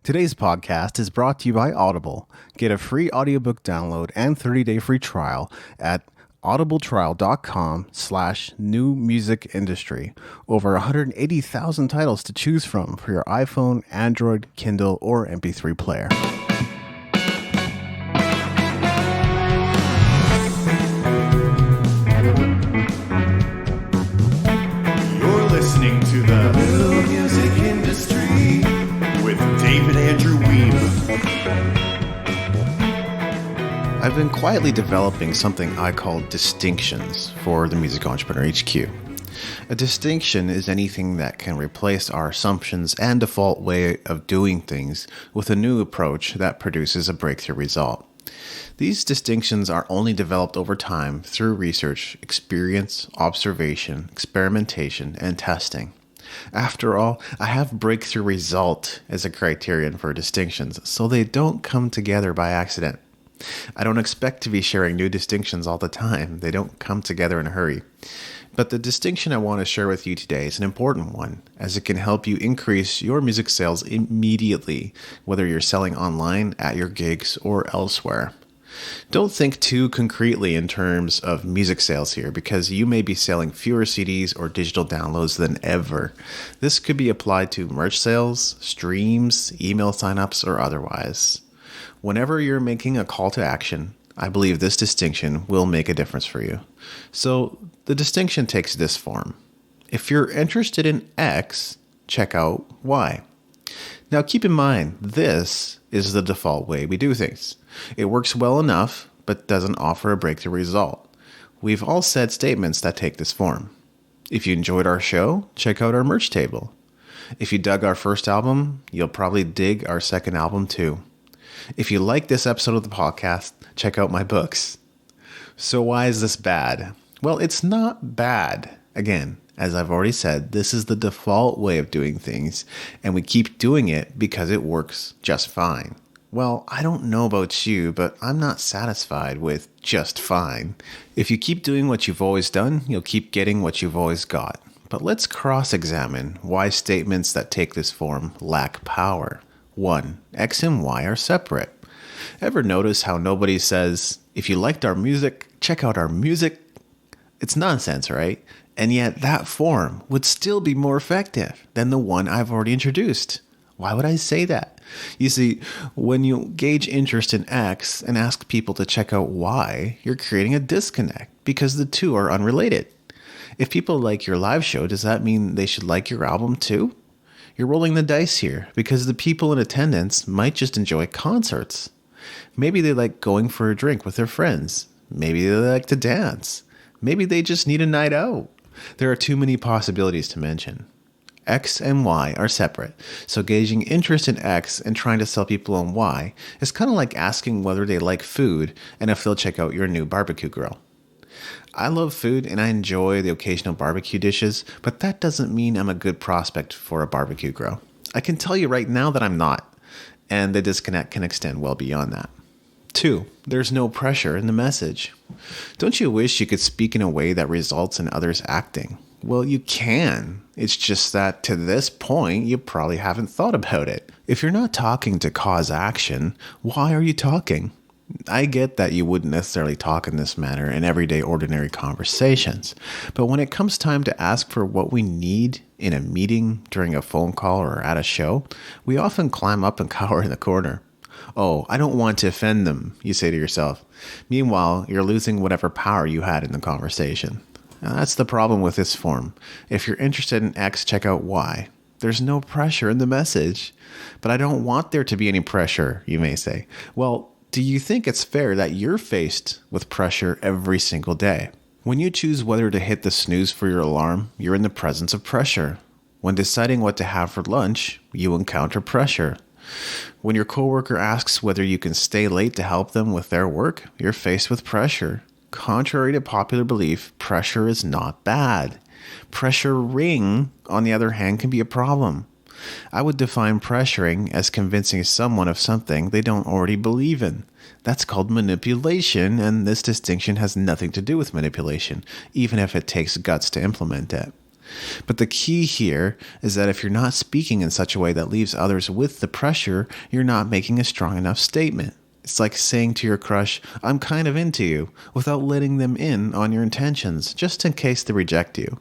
Today's podcast is brought to you by Audible. Get a free audiobook download and 30-day free trial at audibletrial.com/newmusicindustry. Over 180,000 titles to choose from for your iPhone, Android, Kindle, or MP3 player. You're listening to the New Music Industry with David Andrew Weeb. I've been quietly developing something I call distinctions for the Music Entrepreneur HQ. A distinction is anything that can replace our assumptions and default way of doing things with a new approach that produces a breakthrough result. These distinctions are only developed over time through research, experience, observation, experimentation, and testing. After all, I have breakthrough result as a criterion for distinctions, so they don't come together by accident. I don't expect to be sharing new distinctions all the time. They don't come together in a hurry. But the distinction I want to share with you today is an important one, as it can help you increase your music sales immediately, whether you're selling online, at your gigs, or elsewhere. Don't think too concretely in terms of music sales here, because you may be selling fewer CDs or digital downloads than ever. This could be applied to merch sales, streams, email signups, or otherwise. Whenever you're making a call to action, I believe this distinction will make a difference for you. So the distinction takes this form. If you're interested in X, check out Y. Now keep in mind, this is the default way we do things. It works well enough, but doesn't offer a breakthrough result. We've all said statements that take this form. If you enjoyed our show, check out our merch table. If you dug our first album, you'll probably dig our second album too. If you like this episode of the podcast, check out my books. So why is this bad? Well, it's not bad. Again, as I've already said, this is the default way of doing things, and we keep doing it because it works just fine. Well, I don't know about you, but I'm not satisfied with just fine. If you keep doing what you've always done, you'll keep getting what you've always got. But let's cross-examine why statements that take this form lack power. 1. X and Y are separate. Ever notice how nobody says, if you liked our music, check out our music? It's nonsense, right? And yet that form would still be more effective than the one I've already introduced. Why would I say that? You see, when you gauge interest in X and ask people to check out Y, you're creating a disconnect because the two are unrelated. If people like your live show, does that mean they should like your album too? You're rolling the dice here because the people in attendance might just enjoy concerts. Maybe they like going for a drink with their friends. Maybe they like to dance. Maybe they just need a night out. There are too many possibilities to mention. X and Y are separate, so gauging interest in X and trying to sell people on Y is kind of like asking whether they like food and if they'll check out your new barbecue grill. I love food and I enjoy the occasional barbecue dishes, but that doesn't mean I'm a good prospect for a barbecue grill. I can tell you right now that I'm not, and the disconnect can extend well beyond that. 2. There's no pressure in the message. Don't you wish you could speak in a way that results in others acting? Well, you can. It's just that to this point, you probably haven't thought about it. If you're not talking to cause action, why are you talking? I get that you wouldn't necessarily talk in this manner in everyday ordinary conversations, but when it comes time to ask for what we need in a meeting, during a phone call, or at a show, we often climb up and cower in the corner. Oh, I don't want to offend them, you say to yourself. Meanwhile, you're losing whatever power you had in the conversation. Now, that's the problem with this form. If you're interested in X, check out Y. There's no pressure in the message. But I don't want there to be any pressure, you may say. Well, do you think it's fair that you're faced with pressure every single day? When you choose whether to hit the snooze for your alarm, you're in the presence of pressure. When deciding what to have for lunch, you encounter pressure. When your coworker asks whether you can stay late to help them with their work, you're faced with pressure. Contrary to popular belief, pressure is not bad. Pressuring, on the other hand, can be a problem. I would define pressuring as convincing someone of something they don't already believe in. That's called manipulation, and this distinction has nothing to do with manipulation, even if it takes guts to implement it. But the key here is that if you're not speaking in such a way that leaves others with the pressure, you're not making a strong enough statement. It's like saying to your crush, "I'm kind of into you," without letting them in on your intentions, just in case they reject you.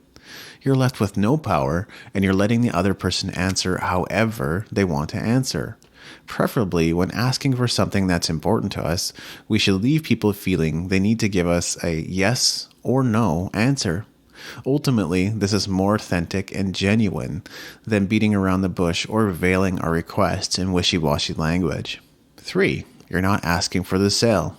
You're left with no power, and you're letting the other person answer however they want to answer. Preferably, when asking for something that's important to us, we should leave people feeling they need to give us a yes or no answer. Ultimately, this is more authentic and genuine than beating around the bush or veiling our requests in wishy-washy language. 3. You're not asking for the sale.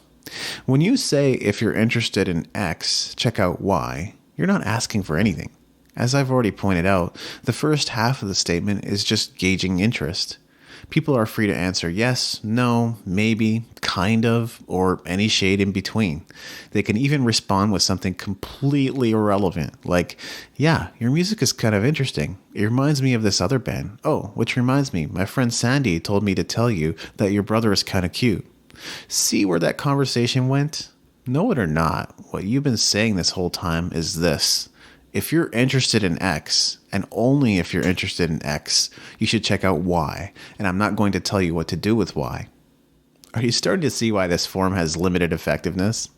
When you say, "If you're interested in X, check out Y," you're not asking for anything. As I've already pointed out, the first half of the statement is just gauging interest. People are free to answer yes, no, maybe, kind of, or any shade in between. They can even respond with something completely irrelevant, like, "Yeah, your music is kind of interesting. It reminds me of this other band. Oh, which reminds me, my friend Sandy told me to tell you that your brother is kind of cute." See where that conversation went? Know it or not, what you've been saying this whole time is this: if you're interested in X, and only if you're interested in X, you should check out Y, and I'm not going to tell you what to do with Y. Are you starting to see why this form has limited effectiveness?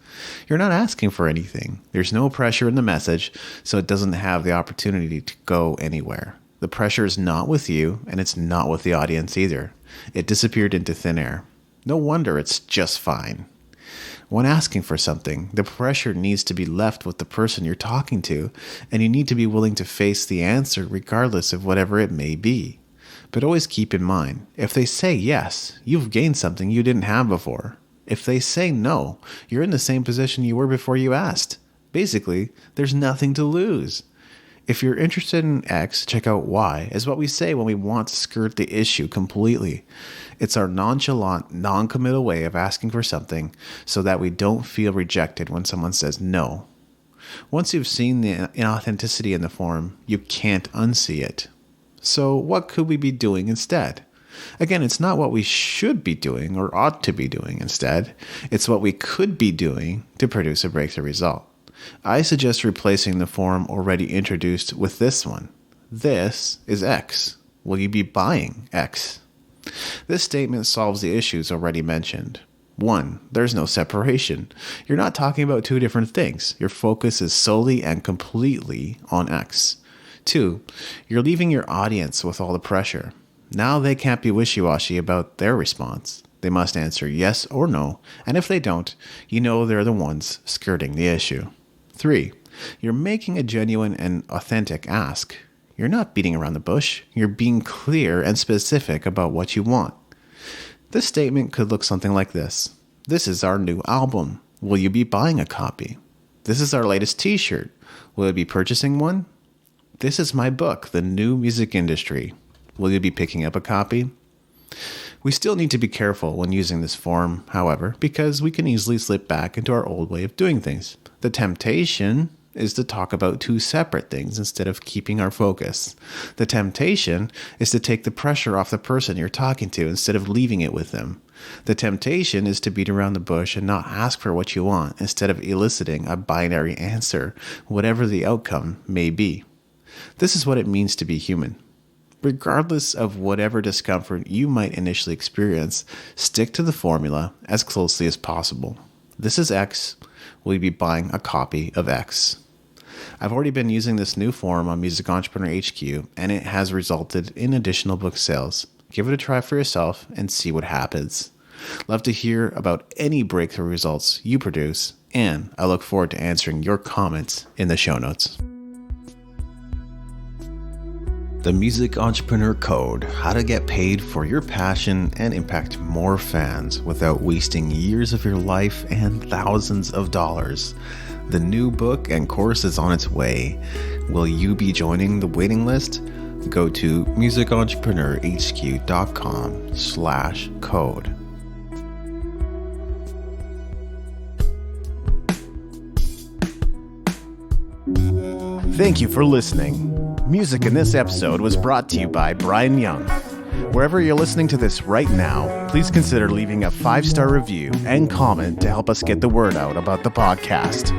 You're not asking for anything. There's no pressure in the message, so it doesn't have the opportunity to go anywhere. The pressure is not with you, and it's not with the audience either. It disappeared into thin air. No wonder it's just fine. When asking for something, the pressure needs to be left with the person you're talking to, and you need to be willing to face the answer regardless of whatever it may be. But always keep in mind, if they say yes, you've gained something you didn't have before. If they say no, you're in the same position you were before you asked. Basically, there's nothing to lose. If you're interested in X, check out Y, is what we say when we want to skirt the issue completely. It's our nonchalant, non-committal way of asking for something so that we don't feel rejected when someone says no. Once you've seen the inauthenticity in the form, you can't unsee it. So what could we be doing instead? Again, it's not what we should be doing or ought to be doing instead. It's what we could be doing to produce a breakthrough result. I suggest replacing the form already introduced with this one. This is X. Will you be buying X? This statement solves the issues already mentioned. 1. There's no separation. You're not talking about two different things. Your focus is solely and completely on X. 2. You're leaving your audience with all the pressure. Now they can't be wishy-washy about their response. They must answer yes or no, and if they don't, you know they're the ones skirting the issue. 3. You're making a genuine and authentic ask. You're not beating around the bush. You're being clear and specific about what you want. This statement could look something like this. This is our new album. Will you be buying a copy? This is our latest t-shirt. Will you be purchasing one? This is my book, The New Music Industry. Will you be picking up a copy? We still need to be careful when using this form, however, because we can easily slip back into our old way of doing things. The temptation is to talk about two separate things instead of keeping our focus. The temptation is to take the pressure off the person you're talking to instead of leaving it with them. The temptation is to beat around the bush and not ask for what you want instead of eliciting a binary answer, whatever the outcome may be. This is what it means to be human. Regardless of whatever discomfort you might initially experience, stick to the formula as closely as possible. This is X. Will you be buying a copy of X? I've already been using this new form on Music Entrepreneur HQ, and it has resulted in additional book sales. Give it a try for yourself and see what happens. Love to hear about any breakthrough results you produce, and I look forward to answering your comments in the show notes. The Music Entrepreneur Code: How to Get Paid for Your Passion and Impact More Fans Without Wasting Years of Your Life and Thousands of Dollars. The new book and course is on its way. Will you be joining the waiting list? Go to musicentrepreneurhq.com/code. Thank you for listening. Music in this episode was brought to you by Brian Young. Wherever you're listening to this right now, please consider leaving a 5-star review and comment to help us get the word out about the podcast.